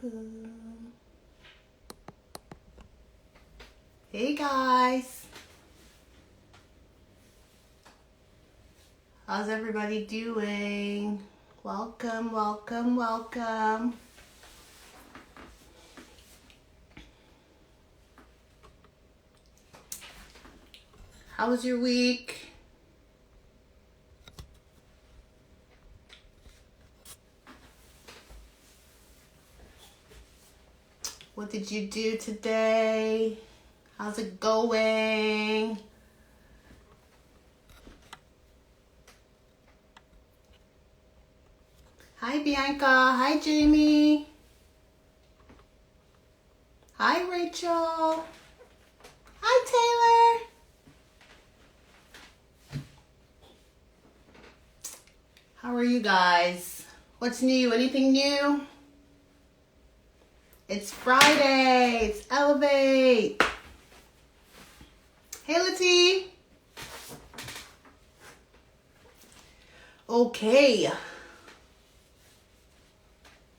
boom. Hey guys, how's everybody doing? Welcome, welcome, welcome. How was your week? What did you do today? How's it going? Hi Bianca, hi Jamie. Hi Rachel. Hi Taylor. How are you guys? What's new? Anything new? It's Friday. It's Elevate. Hey, Lati. Okay.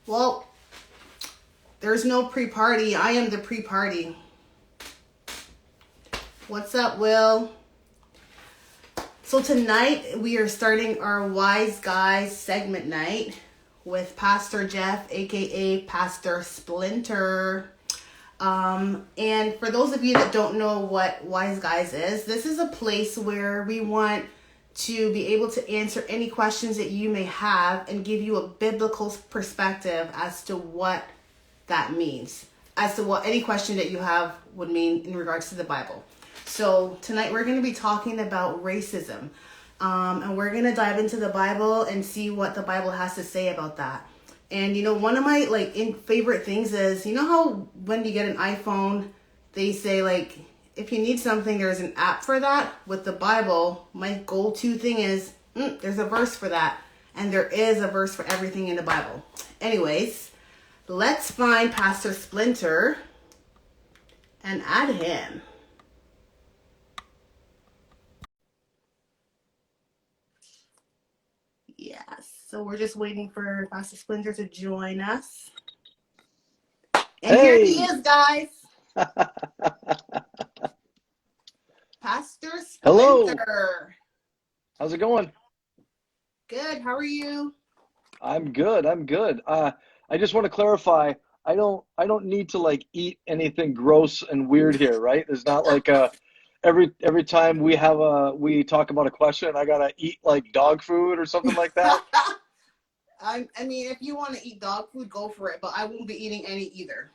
Well, there's no pre-party. I am the pre-party. What's up, Will? So tonight we are starting our Wise Guys segment night with Pastor Jeff, aka Pastor Splinter. And for those of you that don't know what Wise Guys is, this is a place where we want to be able to answer any questions that you may have and give you a biblical perspective as to what that means, as to what any question that you have would mean in regards to the Bible. So tonight we're going to be talking about racism. And we're going to dive into the Bible and see what the Bible has to say about that. And, you know, one of my, favorite things is, you know how when you get an iPhone, they say, if you need something, there's an app for that? With the Bible, my go-to thing is, there's a verse for that. And there is a verse for everything in the Bible. Anyways, let's find Pastor Splinter and add him. Yes. So we're just waiting for Pastor Splinter to join us. And Here he is, guys. Pastor Splinter. Hello. How's it going? Good. How are you? I'm good. I just want to clarify. I don't need to eat anything gross and weird here, right? It's not like every time we talk about a question, I gotta eat dog food or something like that. I mean, if you want to eat dog food, go for it, but I won't be eating any either.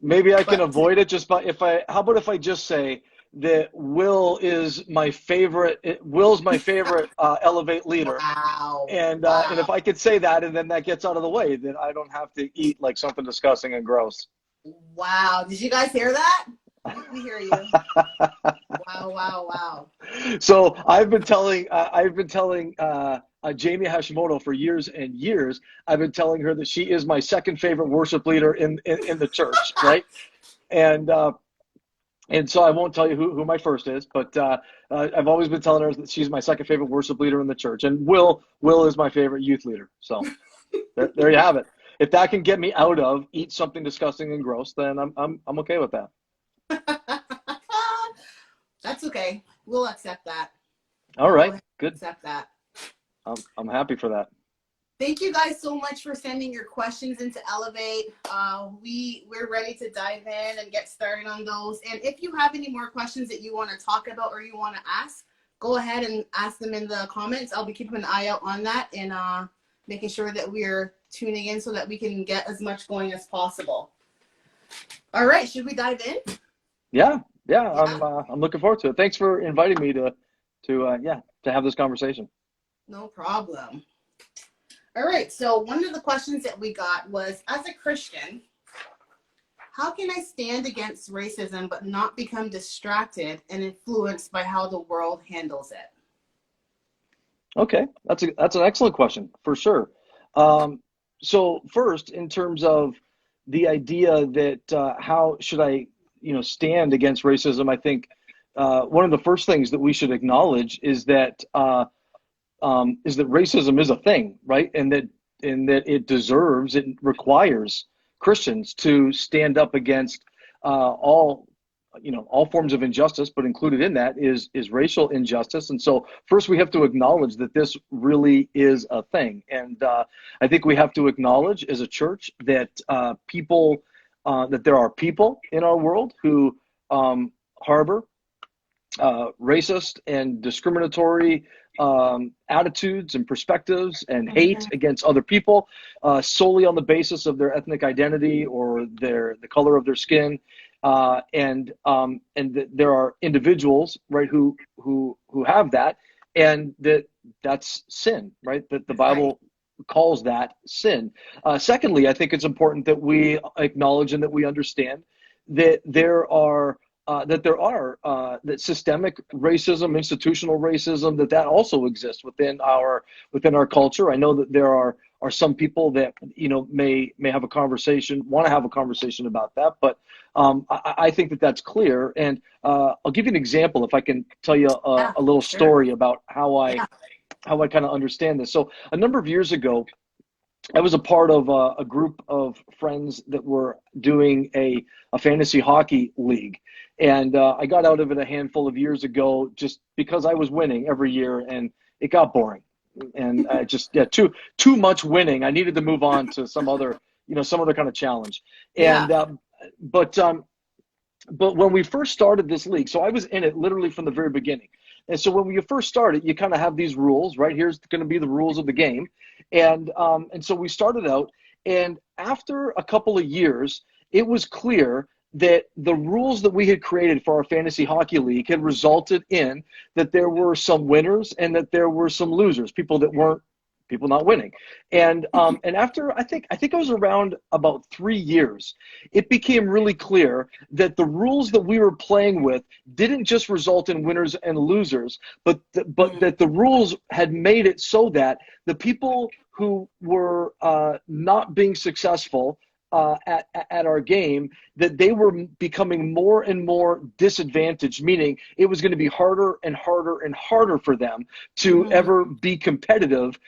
Maybe I can avoid it just by how about if I just say that Will's my favorite Elevate leader. Wow. And if I could say that and then that gets out of the way, then I don't have to eat something disgusting and gross. Wow. Did you guys hear that? We hear you. Wow. So I've been telling Jamie Hashimoto for years and years. I've been telling her that she is my second favorite worship leader in the church, right? And so I won't tell you who my first is, but I've always been telling her that she's my second favorite worship leader in the church, and Will is my favorite youth leader. So there you have it. If that can get me out of eat something disgusting and gross, then I'm okay with that. That's okay. We'll accept that. All right, good. Accept that. I'm happy for that. Thank you guys so much for sending your questions into Elevate. We're ready to dive in and get started on those. And if you have any more questions that you want to talk about or you want to ask, go ahead and ask them in the comments. I'll be keeping an eye out on that and making sure that we're tuning in so that we can get as much going as possible. All right, should we dive in? Yeah. I'm looking forward to it. Thanks for inviting me to have this conversation. No problem. All right, so one of the questions that we got was, as a Christian, how can I stand against racism but not become distracted and influenced by how the world handles it? Okay, that's an excellent question for sure. So first, in terms of the idea that how should I stand against racism, I think one of the first things that we should acknowledge is that racism is a thing, right? And that it requires Christians to stand up against all all forms of injustice, but included in that is racial injustice. And so first we have to acknowledge that this really is a thing. And I think we have to acknowledge as a church that that there are people in our world who harbor racist and discriminatory attitudes and perspectives and hate against other people solely on the basis of their ethnic identity or the color of their skin. And there are individuals, right, who have that, and that's sin, right? That the Bible calls that sin. Secondly, I think it's important that we acknowledge and that we understand that there are that systemic racism, institutional racism, that also exists within our culture. I know that there are some people that may have a conversation, want to have a conversation about that, but I think that that's clear. And I'll give you an example if I can tell you a little story about how I kind of understand this. So a number of years ago, I was a part of a group of friends that were doing a fantasy hockey league. And I got out of it a handful of years ago just because I was winning every year and it got boring. And I just, too much winning. I needed to move on to some other kind of challenge. And, but when we first started this league, so I was in it literally from the very beginning. And so when you first started, you kind of have these rules, right? Here's going to be the rules of the game. And so we started out, and after a couple of years, it was clear that the rules that we had created for our fantasy hockey league had resulted in that there were some winners and that there were some losers, people not winning. And after I think it was around about 3 years, it became really clear that the rules that we were playing with didn't just result in winners and losers, but that the rules had made it so that the people who were not being successful at our game, that they were becoming more and more disadvantaged, meaning it was going to be harder and harder and harder for them to ever be competitive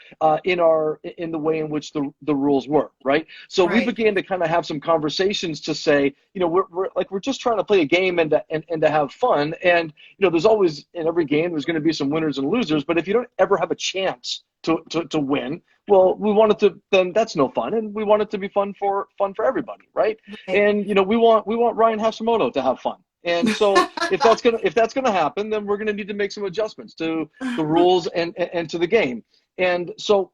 in the way in which the rules were, right? So we began to kind of have some conversations to say, we're just trying to play a game and to have fun. And there's always, in every game, there's going to be some winners and losers, but if you don't ever have a chance to win, well, we want it to, then that's no fun, and we want it to be fun for everybody, right? And we want Ryan Hashimoto to have fun, and so if that's gonna happen, then we're gonna need to make some adjustments to the rules and to the game. And so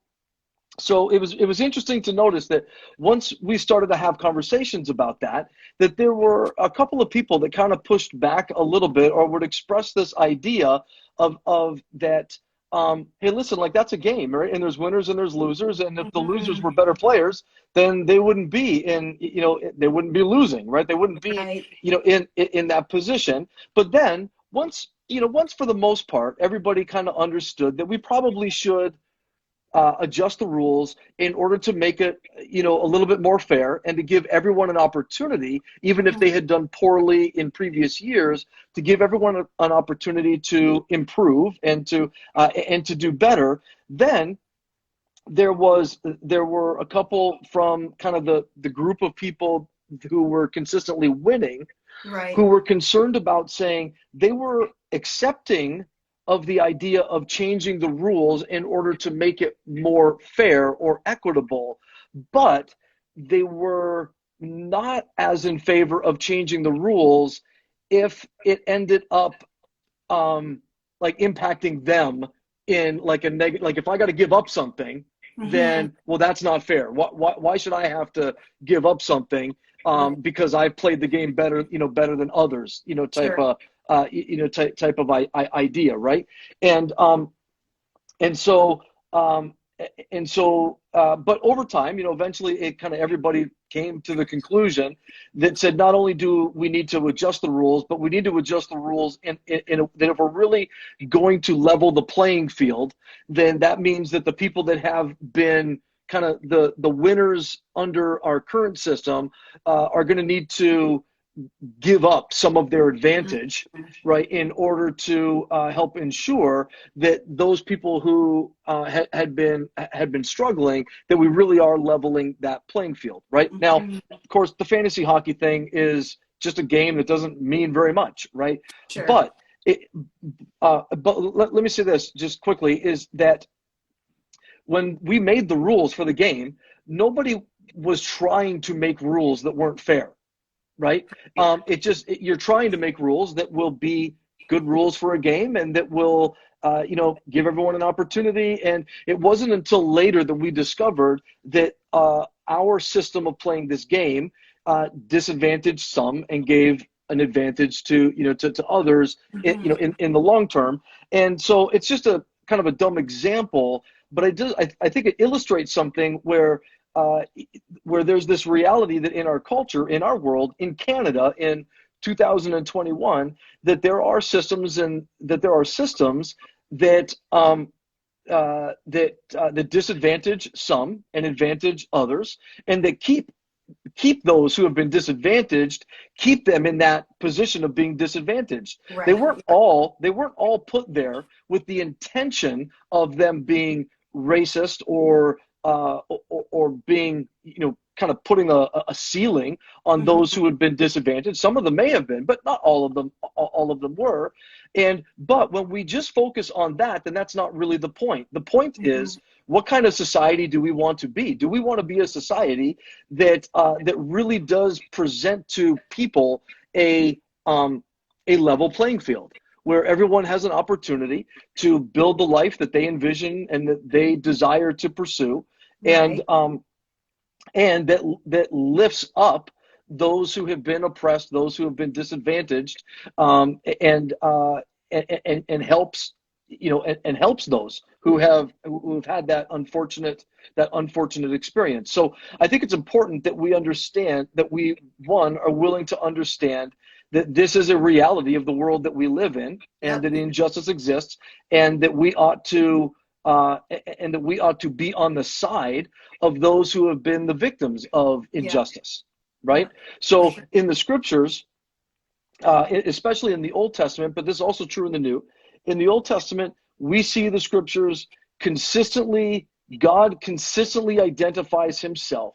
it was interesting to notice that once we started to have conversations about that there were a couple of people that kind of pushed back a little bit, or would express this idea of that. Hey, listen, like, that's a game, right? And there's winners and there's losers. And if the losers were better players, then they wouldn't be they wouldn't be losing, right? They wouldn't be, in that position. But then once for the most part, everybody kind of understood that we probably should adjust the rules in order to make it, a little bit more fair, and to give everyone an opportunity, even if they had done poorly in previous years, to give everyone an opportunity to improve and to do better. Then there were a couple from kind of the group of people who were consistently winning, who were concerned about saying they were accepting of the idea of changing the rules in order to make it more fair or equitable, but they were not as in favor of changing the rules if it ended up like impacting them in like a negative. Like, if I got to give up something, then well, that's not fair. Why should I have to give up something because I played the game better than others? Type of idea, right? And but over time, eventually it kind of, everybody came to the conclusion that said, not only do we need to adjust the rules, but we need to adjust the rules that if we're really going to level the playing field, then that means that the people that have been kind of the winners under our current system are going to need to give up some of their advantage, right, in order to help ensure that those people who had been struggling, that we really are leveling that playing field, right? Now, of course, the fantasy hockey thing is just a game that doesn't mean very much, right? Sure. But let me say this just quickly, is that when we made the rules for the game, nobody was trying to make rules that weren't fair, right? You're trying to make rules that will be good rules for a game and that will, give everyone an opportunity. And it wasn't until later that we discovered that our system of playing this game disadvantaged some and gave an advantage to others, in the long term. And so it's just a kind of a dumb example, but I think it illustrates something where there's this reality that in our culture, in our world, in Canada, in 2021, that there are systems that disadvantage some and advantage others, and that keep those who have been disadvantaged, keep them in that position of being disadvantaged. Right. They weren't all put there with the intention of them being racist or being, kind of putting a ceiling on those who had been disadvantaged. Some of them may have been, but not all of them. All of them were. But when we just focus on that, then that's not really the point. The point is, what kind of society do we want to be? Do we want to be a society that really does present to people a level playing field, where everyone has an opportunity to build the life that they envision and that they desire to pursue, right, and that lifts up those who have been oppressed, those who have been disadvantaged, and helps and helps those who've had that unfortunate experience. So I think it's important that we understand that we are willing to understand that this is a reality of the world that we live in, and that injustice exists, and that we ought to be on the side of those who have been the victims of injustice, right? So in the scriptures, especially in the Old Testament, but this is also true in the New, in the Old Testament, we see the scriptures God consistently identifies himself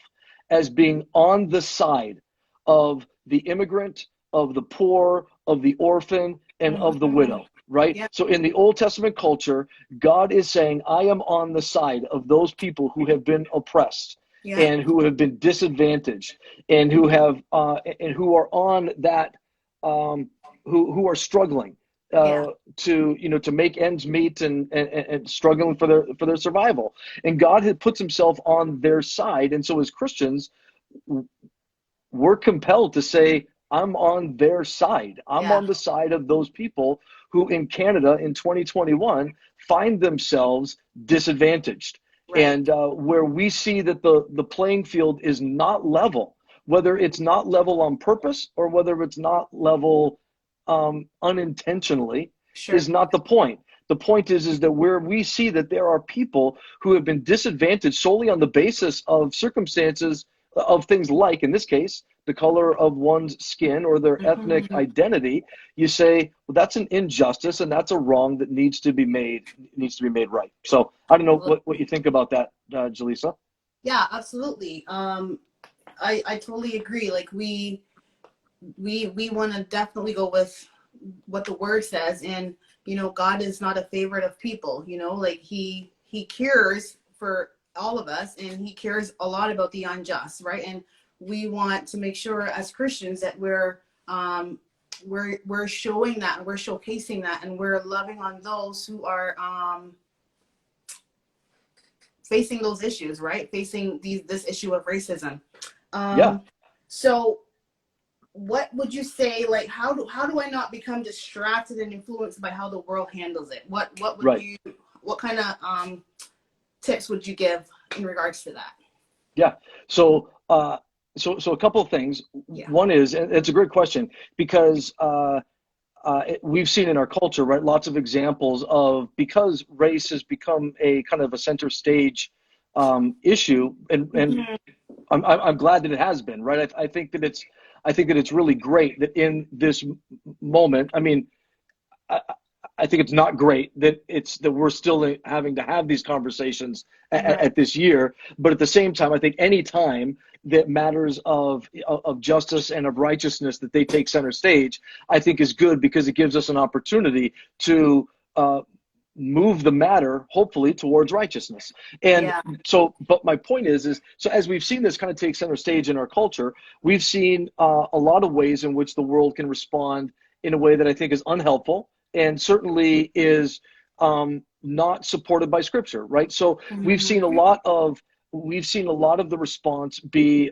as being on the side of the immigrant, of the poor, of the orphan, and of the widow, right? Yep. So in the Old Testament culture, God is saying, I am on the side of those people who have been oppressed, and who have been disadvantaged, and who have and who are on that who are struggling to make ends meet and struggling for their survival. And God puts himself on their side. And so as Christians, we're compelled to say, I'm on their side. I'm on the side of those people who in Canada in 2021 find themselves disadvantaged. Right. And where we see that the playing field is not level, whether it's not level on purpose or whether it's not level unintentionally, is not the point. The point is that where we see that there are people who have been disadvantaged solely on the basis of circumstances of things like, in this case, the color of one's skin or their ethnic identity, you say, well, that's an injustice and that's a wrong that needs to be made right. So I don't know what you think about that, Jaleesa. Yeah, absolutely. I totally agree. Like we want to definitely go with what the word says, and God is not a favorite of people. Like he cares for all of us, and he cares a lot about the unjust, right? And we want to make sure as Christians that we're showing that, and we're showcasing that, and we're loving on those who are facing those issues, right? Facing this issue of racism. So what would you say, like, how do I not become distracted and influenced by how the world handles it? What kind of tips would you give in regards to that? Yeah. So a couple of things. One is, and it's a great question, because we've seen in our culture, right, lots of examples of, because race has become a kind of a center stage issue, and I'm glad that it has been, right? I think that I think that it's really great that in this moment, I mean, I, I think it's not great that we're still having to have these conversations Right. at this year. But at the same time, I think any time that matters of justice and of righteousness that they take center stage, I think is good because it gives us an opportunity to move the matter hopefully towards righteousness. And Yeah. so, but my point is so as we've seen this kind of take center stage in our culture, we've seen a lot of ways in which the world can respond in a way that I think is unhelpful and certainly is not supported by scripture, right? So Mhm. we've seen a lot of the response be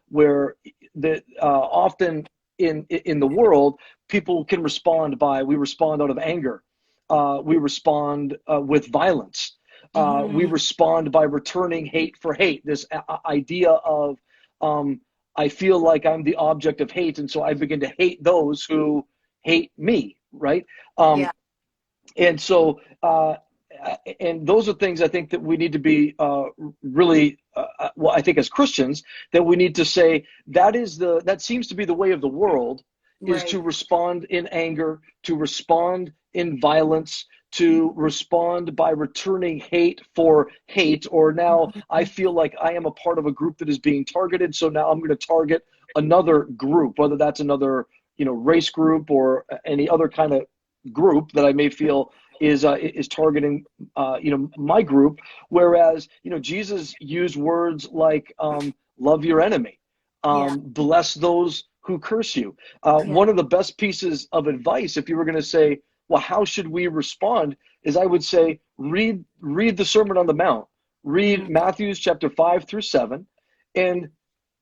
where the often in the world people can respond by we respond out of anger, we respond with violence, we Mhm. respond by returning hate for hate. This idea of I feel like I'm the object of hate, and so I begin to hate those who hate me, right? Um, Yeah. and so, and those are things I think that we need to be really, well, I think as Christians, that we need to say that seems to be the way of the world, is to Right. respond in anger, to respond in violence, to respond by returning hate for hate, or now I Mhm. feel like I am a part of a group that is being targeted, so now I'm going to target another group, whether that's another race group or any other kind of group that I may feel is targeting my group. Whereas Jesus used words like love your enemy, Yeah. bless those who curse you. Yeah. One of the best pieces of advice, if you were going to say, well, how should we respond, is I would say read the Sermon on the Mount, read Mhm. Matthew's chapter 5 through 7, and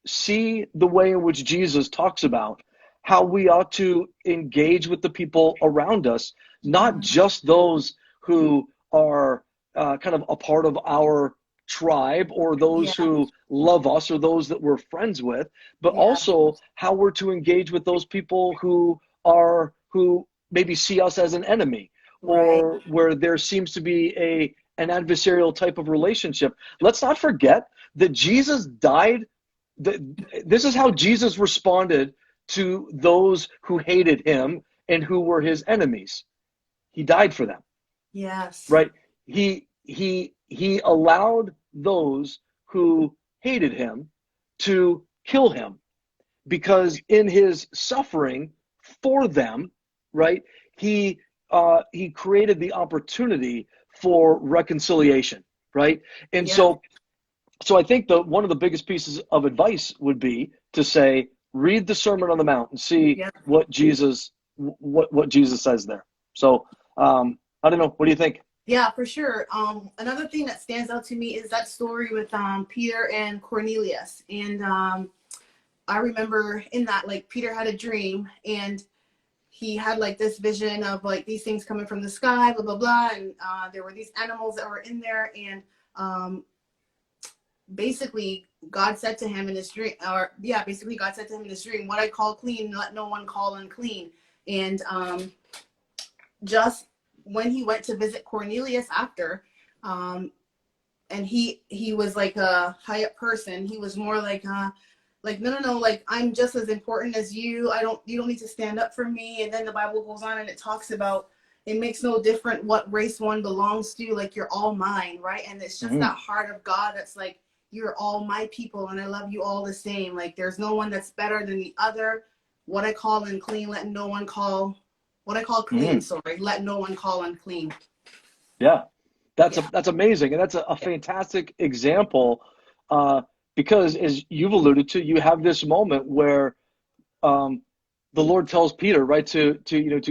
see the way in which Jesus talks about how we ought to engage with the people around us, not Mhm. just those who are kind of a part of our tribe or those Yeah. who love us or those that we're friends with, but Yeah. also how we're to engage with those people who maybe see us as an enemy Right. or where there seems to be an adversarial type of relationship. Let's not forget that Jesus died. This is how Jesus responded to those who hated him and who were his enemies. He died for them, Yes. right? He allowed those who hated him to kill him because in his suffering for them, right? He created the opportunity for reconciliation, right? And Yeah. so I think one of the biggest pieces of advice would be to say, read the Sermon on the Mount and see Yeah. what Jesus says there. So I don't know. What do you think? Yeah, for sure. Another thing that stands out to me is that story with Peter and Cornelius. And I remember in that, like, Peter had a dream and he had like this vision of like these things coming from the sky, blah blah blah, and there were these animals that were in there, and basically God said to him in his dream, or yeah, basically God said to him in his dream, "What I call clean, let no one call unclean." And just when he went to visit Cornelius after, um, and he was like a high up person, he was more like no no no, like I'm just as important as you. You don't need to stand up for me. And then the Bible goes on and it talks about it makes no difference what race one belongs to, like you're all mine, right? And it's just Mm-hmm. that heart of God that's like you're all my people and I love you all the same. Like there's no one that's better than the other. What I call unclean, let no one call what I call clean, Mm-hmm. sorry, let no one call unclean. Yeah, Yeah. that's amazing, and that's a fantastic example uh, because, as you've alluded to, you have this moment where um, the Lord tells Peter, right, to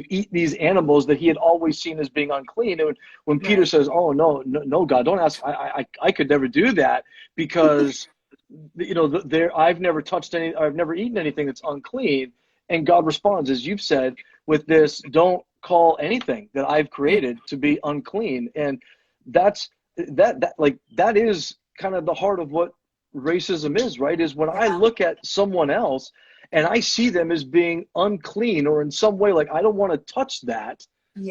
eat these animals that he had always seen as being unclean. And when Peter Right. says, "Oh no, no, no, God, don't ask. I could never do that because there I've never touched any, I've never eaten anything that's unclean." And God responds, as you've said, with this, "Don't call anything that I've Yeah. created to be unclean." And that's that is kind of the heart of what racism is, right? Is when I Yeah. look at someone else and I see them as being unclean or in some way like I don't want to touch that,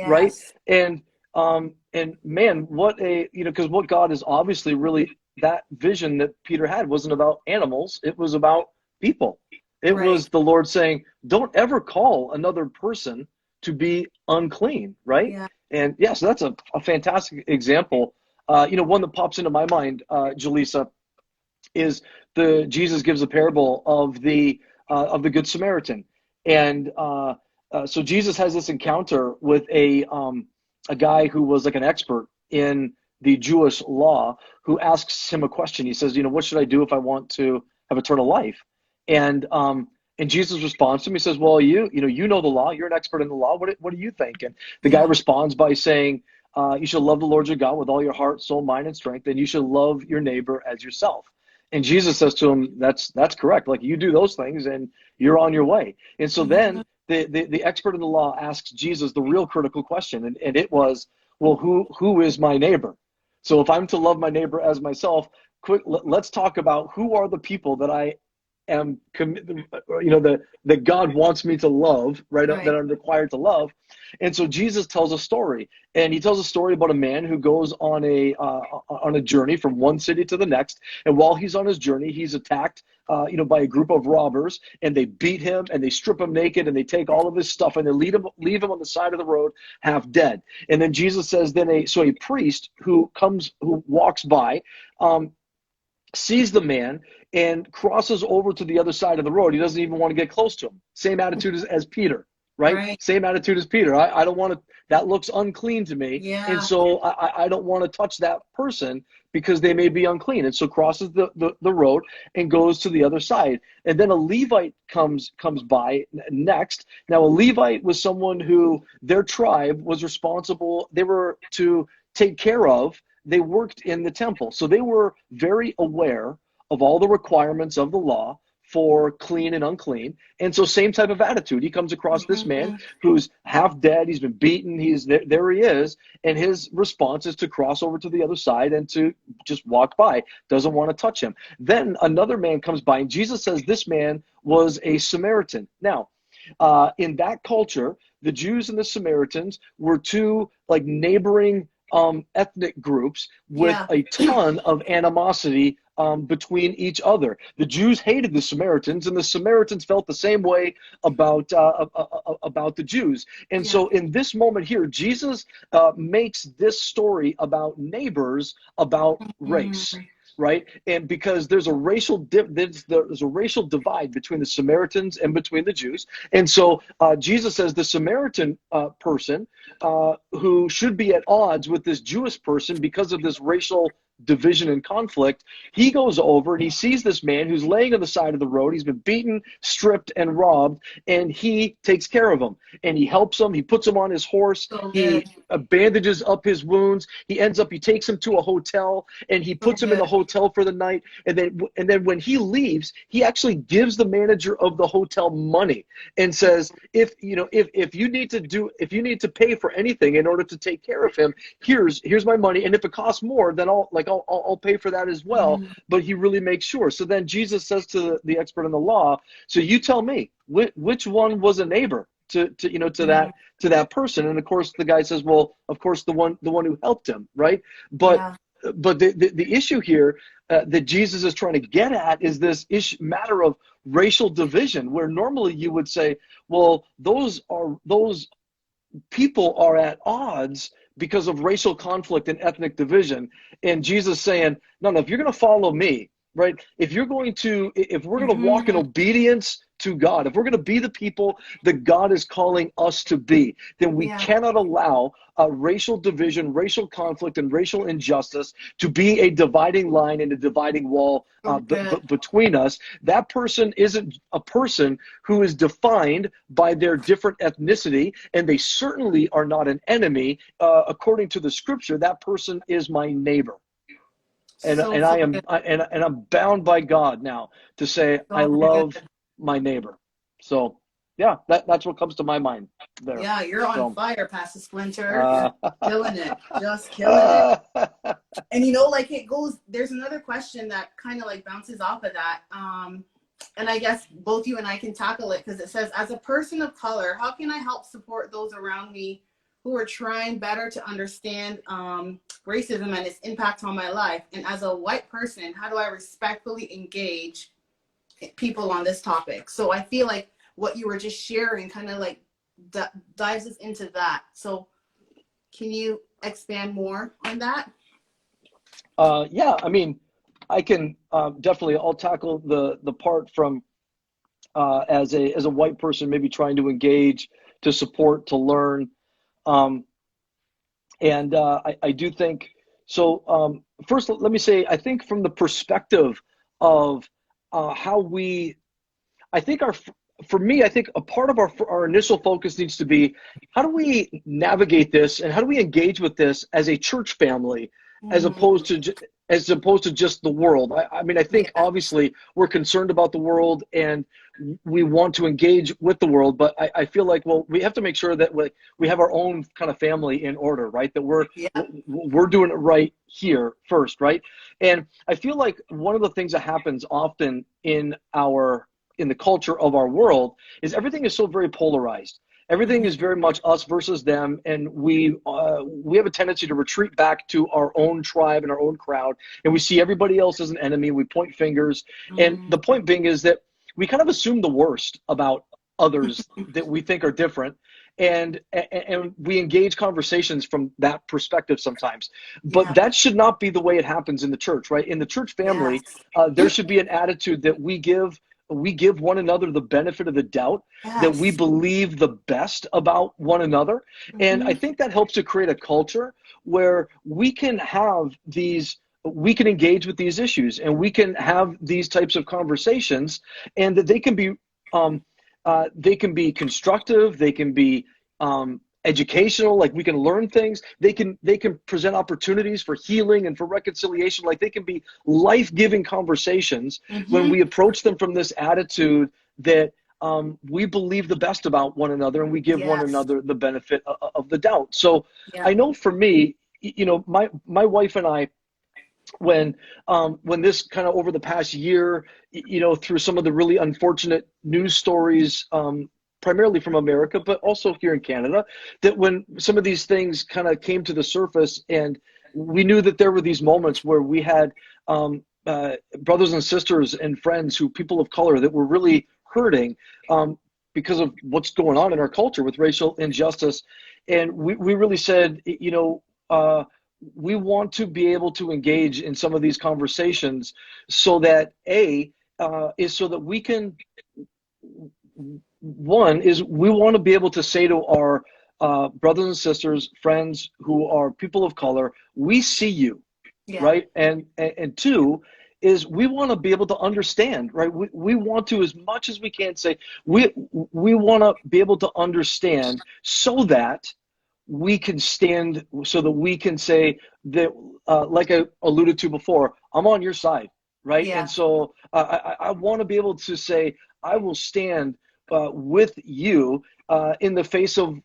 right? Yes. And man, what a because what God is obviously really, that vision that Peter had wasn't about animals, it was about people. It Right. was the Lord saying, don't ever call another person to be unclean, right? Yeah. And yeah, so that's a fantastic example. One that pops into my mind, Jaleesa, is the Jesus gives a parable of the Good Samaritan, and so Jesus has this encounter with a guy who was like an expert in the Jewish law, who asks him a question. He says, what should I do if I want to have eternal life? And and Jesus responds to him. He says, well, you know the law. You're an expert in the law. What do you think? And the guy Yeah. responds by saying, you should love the Lord your God with all your heart, soul, mind, and strength, and you should love your neighbor as yourself. And Jesus says to him, that's correct. Like, you do those things and you're on your way. And so Mhm. then the expert in the law asks Jesus the real critical question. And it was, well, who is my neighbor? So if I'm to love my neighbor as myself, let's talk about who are the people that I am that God wants me to love, right? That Right. I'm required to love. And so Jesus tells a story, and he tells a story about a man who goes on a journey from one city to the next. And while he's on his journey, he's attacked, by a group of robbers, and they beat him and they strip him naked and they take all of his stuff and they leave him on the side of the road, half dead. And then Jesus says, then a priest who walks by, sees the man and crosses over to the other side of the road. He doesn't even want to get close to him. Same attitude as Peter, right? Right. Same attitude as Peter. I don't want to, that looks unclean to me. And Yeah. so I don't want to touch that person because they may be unclean. And so crosses the road and goes to the other side. And then a Levite comes by next. Now, a Levite was someone who their tribe was responsible, they were to take care of. They worked in the temple. So they were very aware of all the requirements of the law for clean and unclean. And so same type of attitude. He comes across this man Mhm. who's half dead. He's been beaten. He's there he is. And his response is to cross over to the other side and to just walk by. Doesn't want to touch him. Then another man comes by, and Jesus says this man was a Samaritan. Now, in that culture, the Jews and the Samaritans were two like neighboring ethnic groups with Yeah. a ton of animosity between each other. The Jews hated the Samaritans, and the Samaritans felt the same way about the Jews. And Yeah. so, in this moment here, Jesus makes this story about neighbors, about race. Mhm. Right, and because there's a there's a racial divide between the Samaritans and between the Jews, and so Jesus says the Samaritan person who should be at odds with this Jewish person because of this racial division and conflict, he goes over and he sees this man who's laying on the side of the road. He's been beaten, stripped, and robbed, and he takes care of him. And he helps him. He puts him on his horse. So He good. bandages up his wounds. He takes him to a hotel, and he So puts him in the good. hotel for the night. And then when he leaves, he actually gives the manager of the hotel money and says, if you need to pay for anything in order to take care of him, here's my money, and if it costs more, then I'll pay for that as well. Mhm. But he really makes sure. So then Jesus says to the expert in the law, so you tell me which one was a neighbor Yeah. to that person. And of course the guy says, well, of course the one who helped him, right? but Yeah. but the issue here that Jesus is trying to get at is this matter of racial division, where normally you would say, well, those people are at odds because of racial conflict and ethnic division. And Jesus saying, no, if you're going to follow me, right? If we're going to walk in Mhm. obedience to God, if we're going to be the people that God is calling us to be, then we Yeah. cannot allow racial division, racial conflict, and racial injustice to be a dividing line and a dividing wall So good. between us. That person isn't a person who is defined by their different ethnicity, and they certainly are not an enemy. According to the scripture, that person is my neighbor. And So and so I am good. and I'm bound by God now to say I So good. love my neighbor. So yeah, that's what comes to my mind there. Yeah, you're on So fire, Pastor Splinter. You're uh, killing it. Just killing it. And like it goes, there's another question that kind of like bounces off of that. And I guess both you and I can tackle it because it says, as a person of color, how can I help support those around me who are trying better to understand racism and its impact on my life? And as a white person, how do I respectfully engage people on this topic. So I feel like what you were just sharing kind of like dives us into that. So can you expand more on that? Yeah, I mean, I can definitely. I'll tackle the part from as a white person, maybe trying to engage, to support, to learn, um, and I do think so. First, let me say, I think from the perspective of how we, I think for me, I think a part of our initial focus needs to be how do we navigate this and how do we engage with this as a church family, as Mm-hmm. opposed to as opposed to just the world. I mean, I think Yeah. obviously we're concerned about the world and we want to engage with the world, but I feel like, well, we have to make sure that we have our own kind of family in order, right? That Yeah. we're doing it right here first, right? And I feel like one of the things that happens often in the culture of our world is everything is so very polarized. Everything is very much us versus them, and we have a tendency to retreat back to our own tribe and our own crowd, and we see everybody else as an enemy. We point fingers, and Mm-hmm. the point being is that we kind of assume the worst about others that we think are different, and we engage conversations from that perspective sometimes. But Yeah. that should not be the way it happens in the church, right? In the church family, Yes. there should be an attitude that we give one another the benefit of the doubt, that we Yes. believe the best about one another. And I Mm-hmm. think that helps to create a culture where we can engage with these issues and we can have these types of conversations, and that um, they can be constructive, they can be educational, like we can learn things, they can present opportunities for healing and for reconciliation, like they can be life-giving conversations when Mm-hmm. we approach them from this attitude that we believe the best about one another and we give one Yes. another the benefit of the doubt. So Yeah. I know for me, my wife and I, when this kind of over the past year, through some of the really unfortunate news stories, primarily from America, but also here in Canada, that when some of these things kind of came to the surface, and we knew that there were these moments where we had brothers and sisters and friends, people of color, that were really hurting because of what's going on in our culture with racial injustice. And we really said, we want to be able to engage in some of these conversations so that is so that we can, one is we want to be able to say to our brothers and sisters, friends who are people of color, we see you, Yeah. right? And two is we want to be able to understand, right? We want to, as much as we can, say we want to be able to understand so that we can stand, so that we can say that, like I alluded to before, I'm on your side, right? Yeah. And so I want to be able to say, I will stand with you in the face of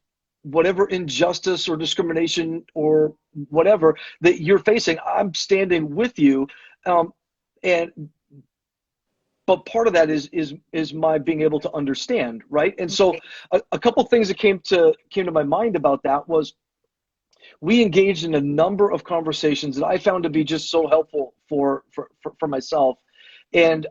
whatever injustice or discrimination or whatever that you're facing. I'm standing with you, um, and but part of that is my being able to understand, right? And so a couple things that came to my mind about that was we engaged in a number of conversations that I found to be just so helpful for myself. And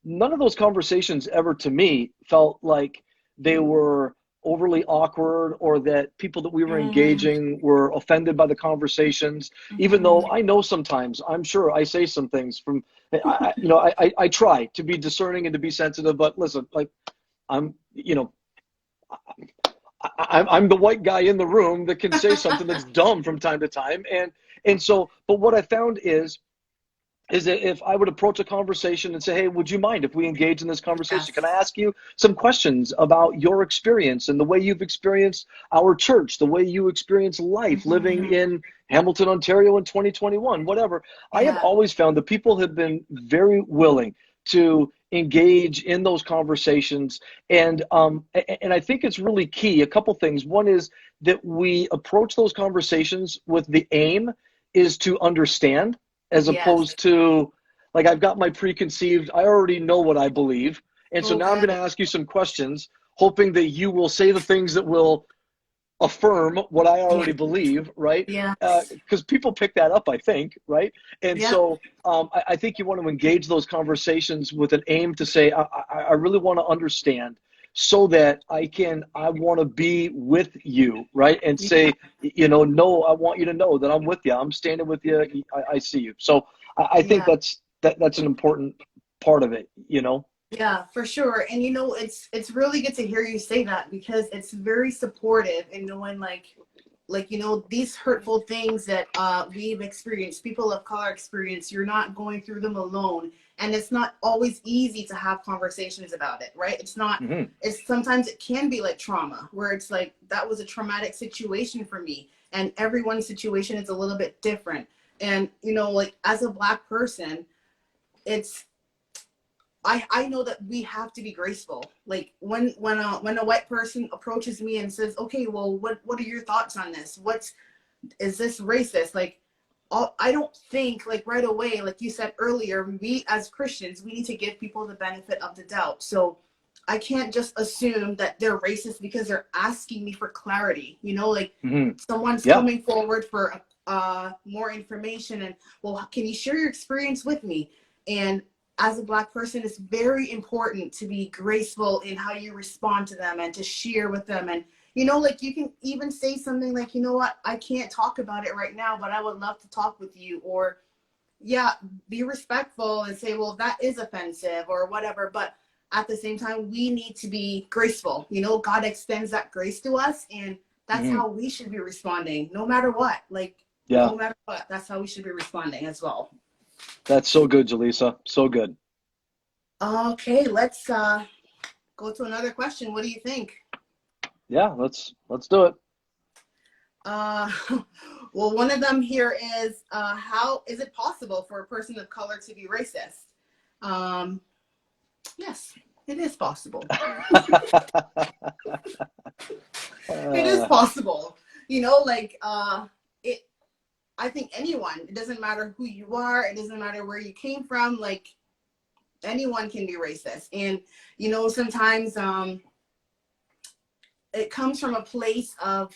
none of those conversations ever to me felt like they were overly awkward or that people that we were Mm-hmm. engaging were offended by the conversations, even though I know sometimes, I'm sure I say some things from, I try to be discerning and to be sensitive, but listen, like I'm, I'm the white guy in the room that can say something that's dumb from time to time, and so. But what I found is that if I would approach a conversation and say, "Hey, would you mind if we engage in this conversation? Can I Yes. ask you some questions about your experience and the way you've experienced our church, the way you experience life living Mm-hmm. in Hamilton, Ontario in 2021, whatever?" I have Yeah. always found that people have been very willing to engage in those conversations, and I think it's really key. A couple things. One is that we approach those conversations with the aim is to understand, as Yes. opposed to, like, I've got my preconceived, I already know what I believe. And so now I'm Okay. going to ask you some questions, hoping that you will say the things that will affirm what I Yeah. already believe, right? Yes. Because people pick that up, I think, right? And Yeah. so I think you want to engage those conversations with an aim to say, I really want to understand so that I want to be with you, right? And Yeah. say, no, I want you to know that I'm with you. I'm standing with you. I see you. So I think Yeah. that's an important part of it, you know? Yeah, for sure. And it's really good to hear you say that because it's very supportive in knowing these hurtful things that we've experienced, people of color experience, you're not going through them alone. And it's not always easy to have conversations about it, right? Hmm. It's sometimes it can be like trauma, where it's like that was a traumatic situation for me. And everyone's situation is a little bit different. And like as a Black person, it's I know that we have to be graceful. Like when a white person approaches me and says, "Okay, well, what are your thoughts on this? Is this racist?" Like, I don't think like right away, like you said earlier, we as Christians we need to give people the benefit of the doubt. So I can't just assume that they're racist because they're asking me for clarity. Like Hmm. someone's Yeah. coming forward for more information and, well, can you share your experience with me? And as a Black person, it's very important to be graceful in how you respond to them and to share with them. And, like you can even say something like, you know what, I can't talk about it right now, but I would love to talk with you. Or, yeah, be respectful and say, well, that is offensive or whatever. But at the same time, we need to be graceful. God extends that grace to us. And that's Hmm. how we should be responding, no matter what. Like, Yeah. no matter what, that's how we should be responding as well. That's so good, Jaleesa. So good. Okay, let's go to another question. What do you think? Yeah, let's do it. Uh, well, one of them here is how is it possible for a person of color to be racist? Um, yes, it is possible. It is Uh, possible. Like it. I think anyone. It doesn't matter who you are. It doesn't matter where you came from. Like anyone can be racist, and sometimes it comes from a place of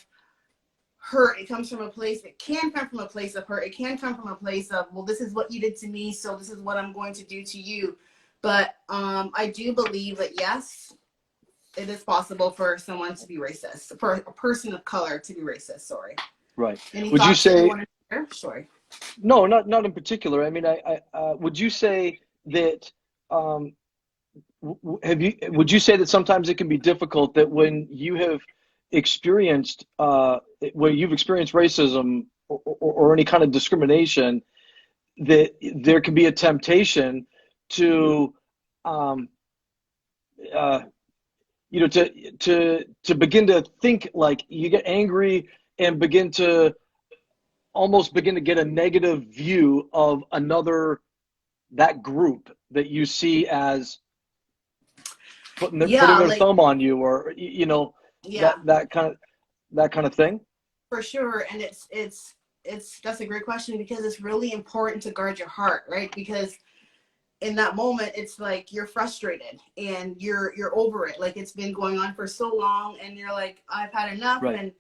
hurt. It comes from a place, it can come from a place of hurt. It can come from a place of, well, this is what you did to me, so this is what I'm going to do to you. But I do believe that yes, it is possible for someone to be racist, for a person of color to be racist. Sorry. right. Any Would you thoughts that you say want to share? Sorry. no, not in particular. I mean, would you say that um, would you say that sometimes it can be difficult that when you have experienced when you've experienced racism or any kind of discrimination, that there can be a temptation to um, uh, to begin to think like you get angry and begin to get a negative view of that group that you see as putting Yeah, their like, thumb on you, or yeah, that kind of thing. for sure. And it's that's a great question because it's really important to guard your heart, right? Because in that moment it's like you're frustrated and you're over it, like it's been going on for so long and you're like, I've had enough. Right. And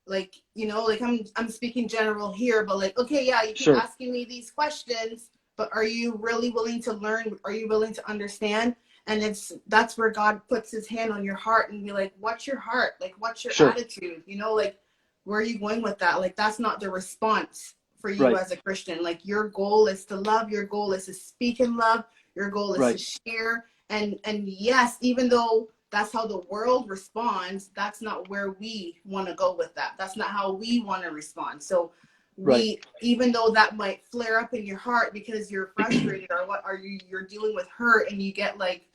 like like I'm speaking general here, but like, okay, yeah, you keep Sure. asking me these questions, but are you really willing to learn? Are you willing to understand? And that's where God puts his hand on your heart and be like, what's your heart, like what's your Sure. attitude, like where are you going with that? Like that's not the response for you Right. as a Christian. Like your goal is to love, your goal is to speak in love, your goal is to Right. share. And yes, even though that's how the world responds, that's not where we want to go with that. That's not how we want to respond. So Right. even though that might flare up in your heart because you're frustrated or what are you're dealing with hurt and you get like,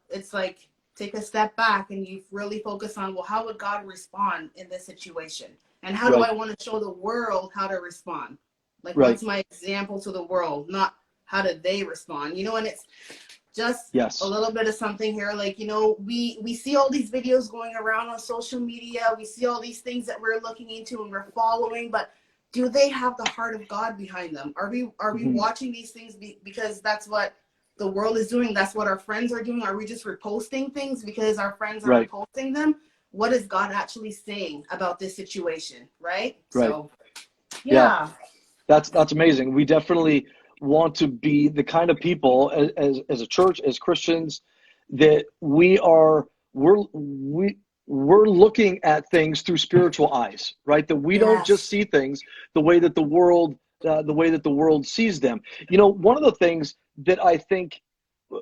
it's like take a step back and you really focus on, well, how would God respond in this situation? And how do Right. I want to show the world how to respond? Like, Right. what's my example to the world? Not how do they respond? And it's just a Yes. little bit of something here. Like, we see all these videos going around on social media. We see all these things that we're looking into and we're following, but do they have the heart of God behind them? Are we Hmm. watching these things because that's what the world is doing? That's what our friends are doing? Are we just reposting things because our friends are Right. reposting them? what is God actually saying about this situation, right? Right. So, Yeah. yeah. That's amazing. We definitely want to be the kind of people as a church, as Christians, that we're looking at things through spiritual eyes, right? That we don't just Yes. see things the way that the world sees them. You know, one of the things that I think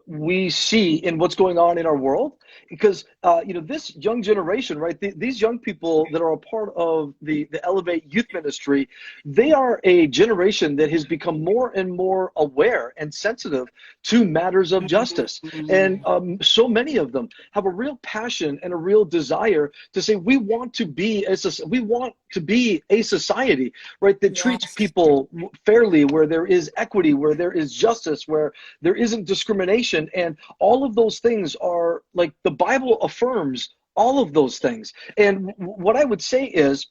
we see in what's going on in our world, because you know, this young generation, right, these young people that are a part of the Elevate Youth Ministry, they are a generation that has become more and more aware and sensitive to matters of justice. And Mm, so many of them have a real passion and a real desire to say we want to be a society, right, that treats yes. people fairly, where there is equity, where there is justice, where there isn't discrimination. And all of those things are, like, the Bible affirms all of those things. And what I would say is,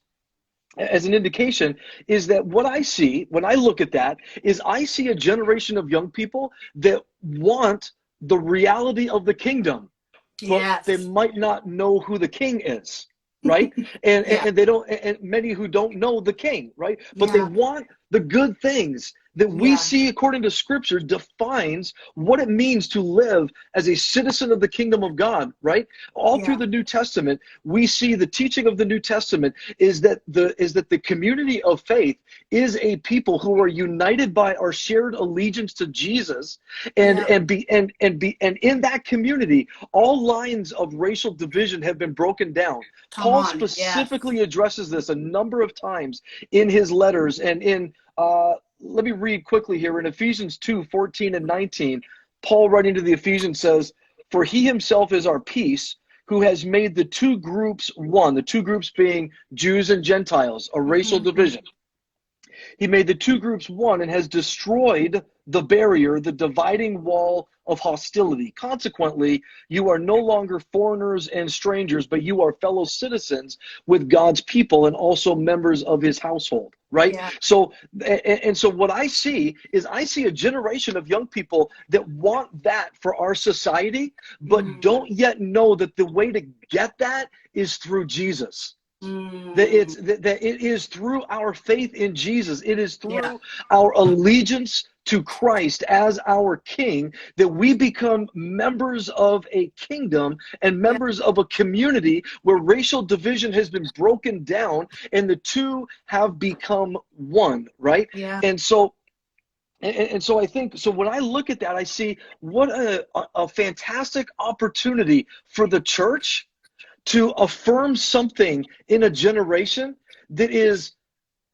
as an indication, is that what I see when I look at that is I see a generation of young people that want the reality of the kingdom, but they Yes. might not know who the king is, right? And Yeah. and they don't, and many who don't know the king, right? But they Yeah. want the good things that we Yeah. see according to scripture defines what it means to live as a citizen of the kingdom of God, right? All through Yeah. the New Testament, we see the teaching of the New Testament is that the community of faith is a people who are united by our shared allegiance to Jesus, and Yeah. and in that community all lines of racial division have been broken down. Come Paul on. Yes. specifically addresses this a number of times in his letters, and in let me read quickly here in Ephesians 2:14 and 19. Paul, writing to the Ephesians, says, "For he himself is our peace, who has made the two groups one," the two groups being Jews and Gentiles, a racial Mhm. division. He made the two groups one and has destroyed the barrier, the dividing wall of hostility. Consequently, you are no longer foreigners and strangers, but you are fellow citizens with God's people and also members of his household, right? Yeah. So, and so what I see is I see a generation of young people that want that for our society, but Mm. don't yet know that the way to get that is through Jesus. Mm. That it is through our faith in Jesus. It is Yeah. through our allegiance to Christ as our King that we become members of a kingdom and Yeah. members of a community where racial division has been broken down and the two have become one, right? Yeah. And so and so I think, so when I look at that, I see what a fantastic opportunity for the church to affirm something in a generation that is,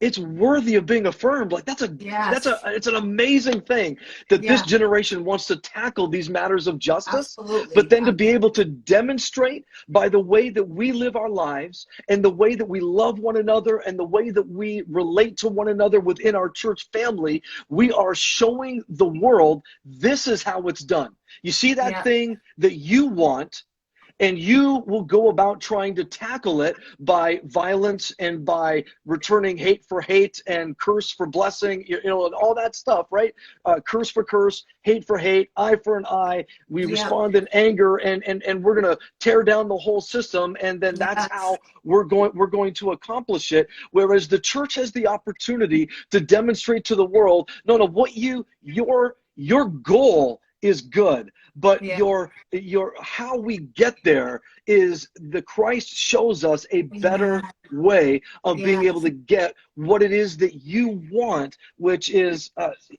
it's worthy of being affirmed. Like, Yes. it's an amazing thing that this Yeah. generation wants to tackle these matters of justice, but Absolutely. then to be able to demonstrate by the way that we live our lives and the way that we love one another and the way that we relate to one another within our church family, we are showing the world this is how it's done. You see that Yeah. thing that you want, and you will go about trying to tackle it by violence and by returning hate for hate and curse for blessing, you know, and all that stuff, right? Curse for curse, hate for hate, eye for an eye. We Yeah. respond in anger, and we're going to tear down the whole system, and then that's Yes. how we're going to accomplish it. Whereas the church has the opportunity to demonstrate to the world, no, what your goal is good, but Yeah. your how we get there is the Christ shows us a better Yeah. way of being able Yes. to get what it is that you want, which is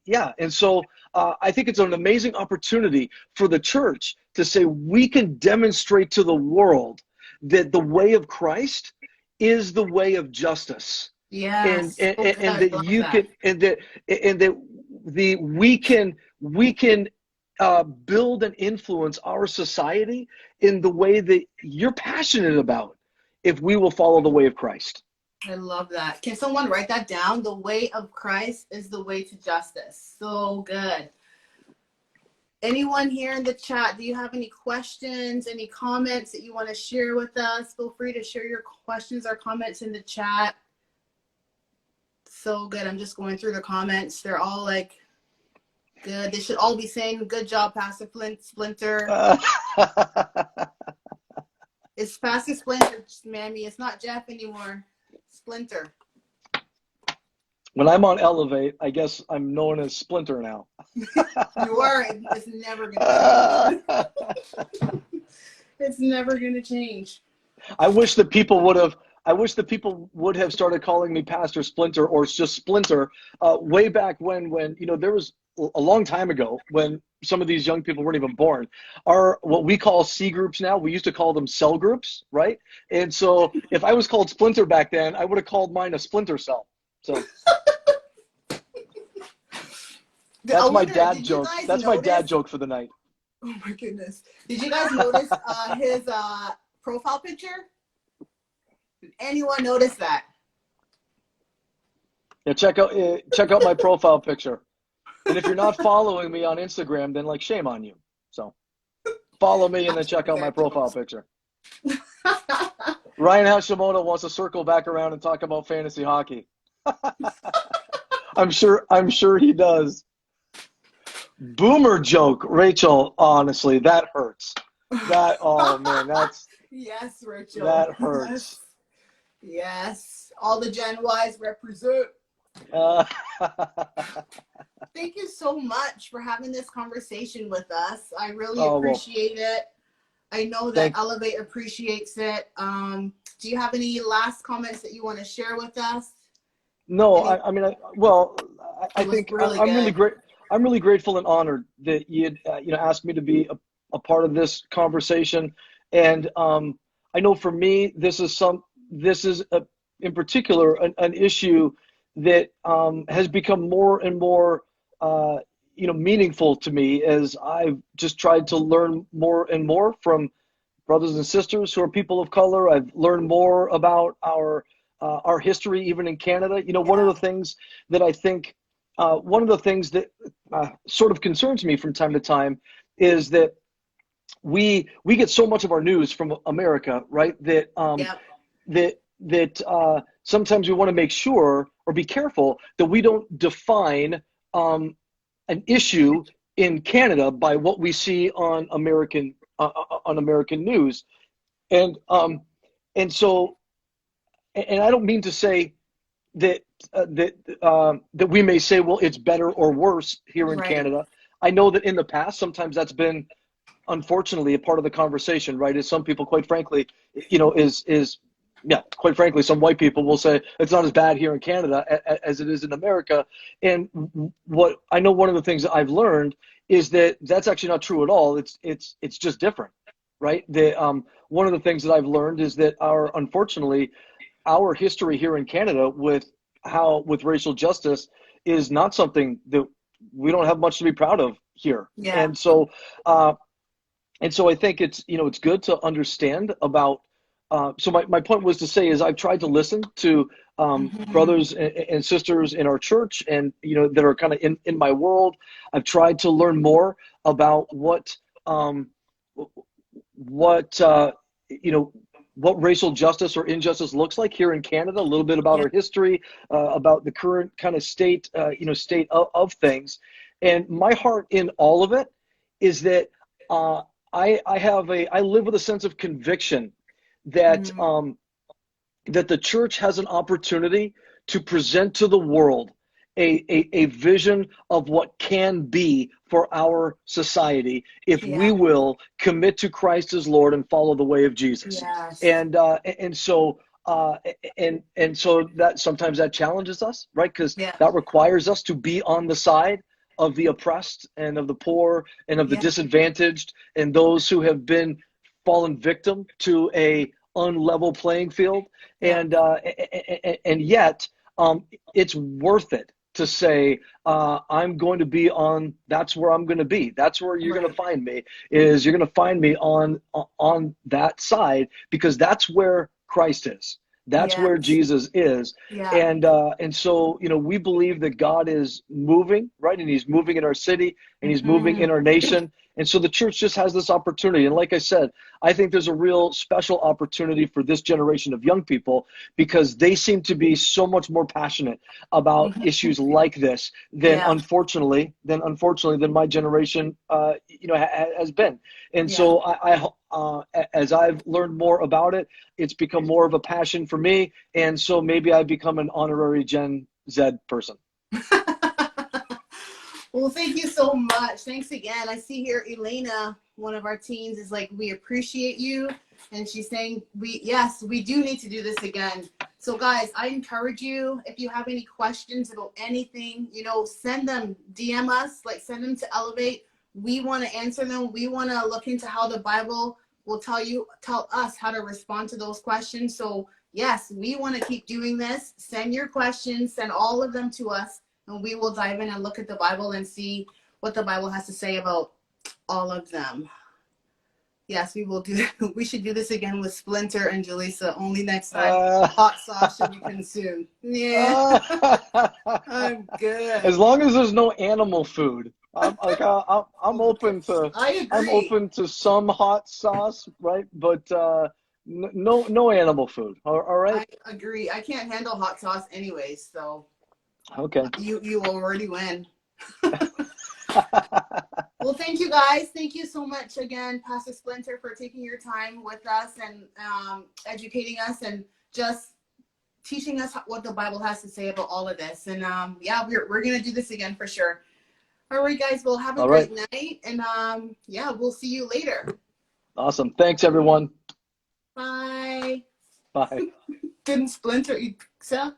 yeah. And so I think it's an amazing opportunity for the church to say we can demonstrate to the world that the way of Christ is the way of justice, and Yes. and, So good. and that Love you that. can, and that the we can build and influence our society in the way that you're passionate about, if we will follow the way of Christ. I love that. Can someone write that down? The way of Christ is the way to justice. So good. Anyone here in the chat, do you have any questions, any comments that you want to share with us? Feel free to share your questions or comments in the chat. So good. I'm just going through the comments. They're all like good. They should all be saying, good job, Pastor Splinter. It's Pastor Splinter, Mammy. It's not Jeff anymore. Splinter. When I'm on Elevate, I guess I'm known as Splinter now. You are. It's never gonna change. It's never gonna change. I wish that people would have. I wish that people would have started calling me Pastor Splinter or just Splinter way back when there was a long time ago when some of these young people weren't even born. Our what we call C groups now, we used to call them cell groups, right? And so if I was called Splinter back then, I would have called mine a splinter cell. So that's my dad joke. That's my dad joke for the night. Oh my goodness! Did you guys notice his profile picture? Did anyone notice that? Yeah, check out my profile picture. And if you're not following me on Instagram, then like shame on you. So follow me and then check out my profile picture. Ryan Hashimoto wants to circle back around and talk about fantasy hockey. I'm sure he does. Boomer joke, Rachel. Honestly, that hurts. Oh man, yes, Rachel. That hurts. Yes. All the Gen Ys represent. Thank you so much for having this conversation with us. I really appreciate it. I know that Elevate appreciates it. Do you have any last comments that you want to share with us? No, I think really I'm really grateful and honored that you'd asked me to be a part of this conversation. And I know for me, this is in particular an issue that has become more and more meaningful to me as I've just tried to learn more and more from brothers and sisters who are people of color. I've learned more about our history, even in Canada. One of the things that I think, one of the things that sort of concerns me from time to time is that we get so much of our news from America, right? That sometimes we want to make sure or be careful that we don't define an issue in Canada by what we see on American news, and so I don't mean to say that we may say, well, it's better or worse here in Canada. I know that in the past, sometimes that's been, unfortunately, a part of the conversation, right? Is some people, quite frankly, quite frankly, some white people will say it's not as bad here in Canada as it is in America. And what I know, one of the things that I've learned is that that's actually not true at all. It's just different, right? One of the things that I've learned is that unfortunately, our history here in Canada with racial justice is not something that we don't have much to be proud of here. Yeah. And so I think it's good to understand about. So my point was to say is I've tried to listen to brothers and sisters in our church and that are kind of in my world. I've tried to learn more about what racial justice or injustice looks like here in Canada. A little bit about our history, about the current kind of state of things. And my heart in all of it is that I live with a sense of conviction that that the church has an opportunity to present to the world a vision of what can be for our society if we will commit to Christ as Lord and follow the way of Jesus. Yes. And so that sometimes that challenges us, right? Because that requires us to be on the side of the oppressed and of the poor and of the disadvantaged and those who have been fallen victim to a unlevel playing field. And yet it's worth it to say, I'm going to be that's where I'm going to be. That's where you're going to find me, is you're going to find me on that side, because that's where Christ is. That's where Jesus is. Yeah. And so, we believe that God is moving, right? And he's moving in our city and he's moving in our nation. And so the church just has this opportunity. And like I said, I think there's a real special opportunity for this generation of young people, because they seem to be so much more passionate about issues like this than unfortunately than my generation, has been. And so as I've learned more about it, it's become more of a passion for me. And so maybe I become an honorary Gen Z person. Well, thank you so much. Thanks again. I see here Elena, one of our teens, is like, we appreciate you. And she's saying, yes, we do need to do this again. So guys, I encourage you, if you have any questions about anything, send them, DM us, like send them to Elevate. We want to answer them. We want to look into how the Bible will tell us how to respond to those questions. So yes, we want to keep doing this. Send your questions, send all of them to us, and we will dive in and look at the Bible and see what the Bible has to say about all of them. Yes, we will do. We should do this again with Splinter and Jaleesa. Only next time hot sauce should be consumed. Yeah, I'm good. As long as there's no animal food, I'm open to. I agree. I'm open to some hot sauce, right? But no animal food. All right. I agree. I can't handle hot sauce anyways, so. Okay. You already win. Well, thank you guys. Thank you so much again, Pastor Splinter, for taking your time with us and educating us and just teaching us what the Bible has to say about all of this. And yeah, we're gonna do this again for sure. All right, guys. Well, have a great night, and yeah, we'll see you later. Awesome. Thanks, everyone. Bye. Bye. Didn't Splinter eat pizza?